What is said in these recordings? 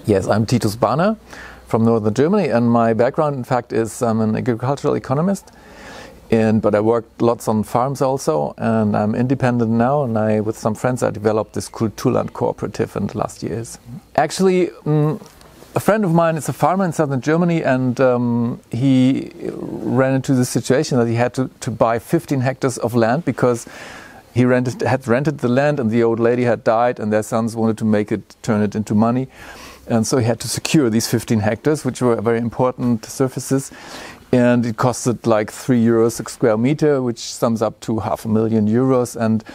Yes, I'm Titus Bahner from northern Germany, and my background, in fact, is I'm an agricultural economist. But I worked lots on farms also, and I'm independent now. And with some friends, I developed this Kulturland cooperative in the last years. Actually, a friend of mine is a farmer in southern Germany, and he ran into the situation that he had to buy 15 hectares of land because he had rented the land, and the old lady had died, and their sons wanted to turn it into money. And so he had to secure these 15 hectares, which were very important surfaces. And it costed like €3 a square meter, which sums up to €500,000. And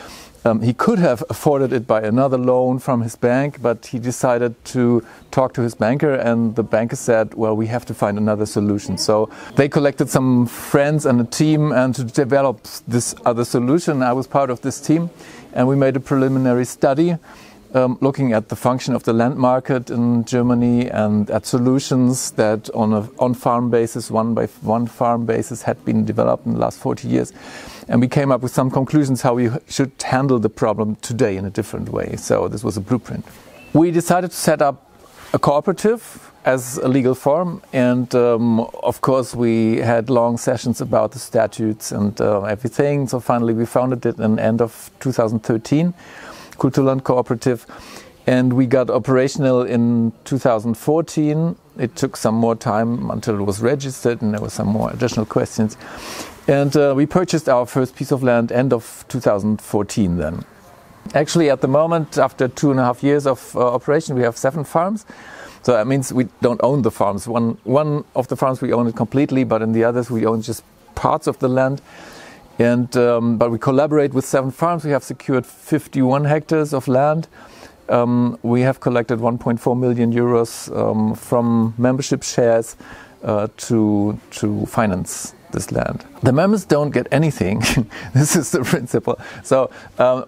he could have afforded it by another loan from his bank, but he decided to talk to his banker, and the banker said, well, we have to find another solution. So they collected some friends and a team and to develop this other solution. I was part of this team, and we made a preliminary study looking at the function of the land market in Germany and at solutions that on a on-farm basis, one farm basis, had been developed in the last 40 years. And we came up with some conclusions how we should handle the problem today in a different way. So this was a blueprint. We decided to set up a cooperative as a legal form, and of course we had long sessions about the statutes and everything. So finally we founded it in the end of 2013. Kulturland Cooperative, and we got operational in 2014. It took some more time until it was registered, and there were some more additional questions. And we purchased our first piece of land end of 2014 then. Actually, at the moment, after 2.5 years of operation, we have 7 farms. So that means we don't own the farms. One of the farms we own it completely, but in the others we own just parts of the land. And but we collaborate with 7 farms. We have secured 51 hectares of land. We have collected €1.4 million from membership shares to finance this land. The members don't get anything. This is the principle. So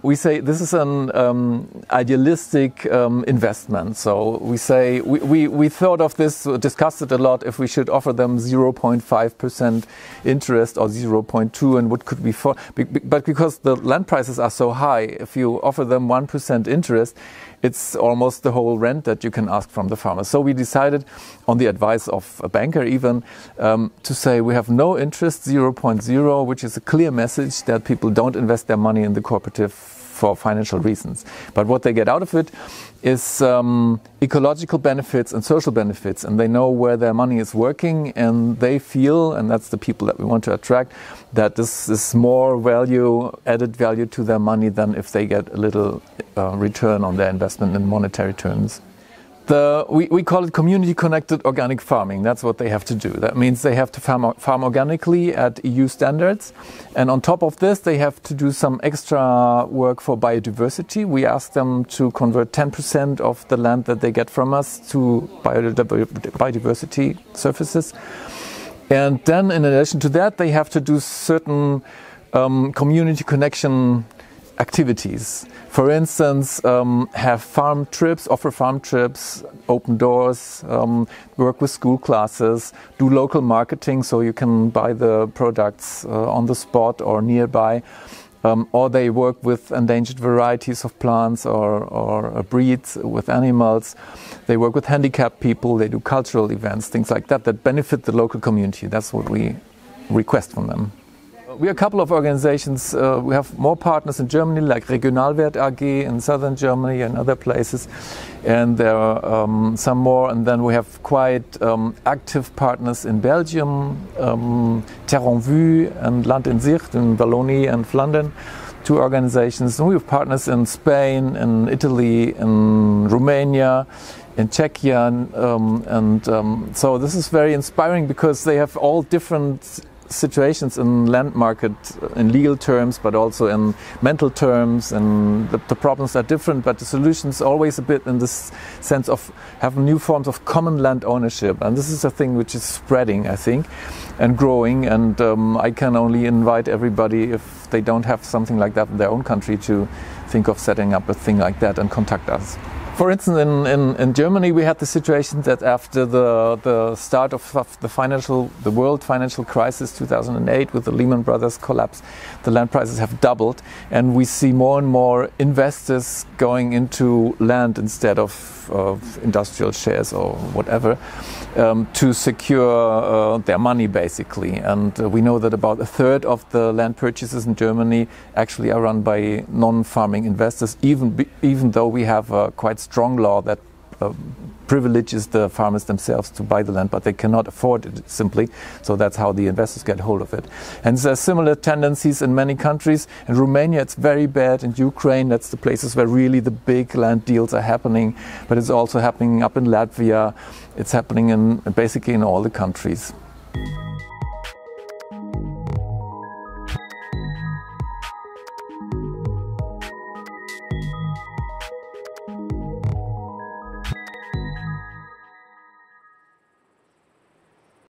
we say this is an idealistic investment. So we say we thought of this, discussed it a lot, if we should offer them 0.5% interest or 0.2, and what could be for. But because the land prices are so high, if you offer them 1% interest, it's almost the whole rent that you can ask from the farmers. So we decided, on the advice of a banker even, to say we have no interest, 0.0, which is a clear message that people don't invest their money in the cooperative for financial reasons. But what they get out of it is ecological benefits and social benefits, and they know where their money is working, and they feel, and that's the people that we want to attract, that this is more added value to their money than if they get a little return on their investment in monetary terms. We call it community-connected organic farming. That's what they have to do. That means they have to farm organically at EU standards. And on top of this, they have to do some extra work for biodiversity. We ask them to convert 10% of the land that they get from us to biodiversity services. And then, in addition to that, they have to do certain community connection activities. For instance, offer farm trips, open doors, work with school classes, do local marketing so you can buy the products on the spot or nearby. Or they work with endangered varieties of plants or breeds with animals. They work with handicapped people, they do cultural events, things like that benefit the local community. That's what we request from them. We are a couple of organizations. We have more partners in Germany, like Regionalwert AG in southern Germany and other places. And there are some more. And then we have quite active partners in Belgium, Terre en Vue and Land in Sicht in Wallonie and Flandern, 2 organizations. And we have partners in Spain, in Italy, in Romania, in Czechia. So this is very inspiring because they have all different situations in land market in legal terms, but also in mental terms, and the problems are different, but the solutions always a bit in this sense of having new forms of common land ownership. And this is a thing which is spreading, I think, and growing, and I can only invite everybody, if they don't have something like that in their own country, to think of setting up a thing like that and contact us. For instance, in Germany, we had the situation that after the start of the world financial crisis 2008 with the Lehman Brothers collapse, the land prices have doubled, and we see more and more investors going into land instead of industrial shares or whatever, to secure their money basically. And we know that about a third of the land purchases in Germany actually are run by non-farming investors, even though we have a quite strong law that privileges the farmers themselves to buy the land, but they cannot afford it simply. So that's how the investors get hold of it. And there are similar tendencies in many countries. In Romania, it's very bad. In Ukraine, that's the places where really the big land deals are happening. But it's also happening up in Latvia. It's happening basically in all the countries.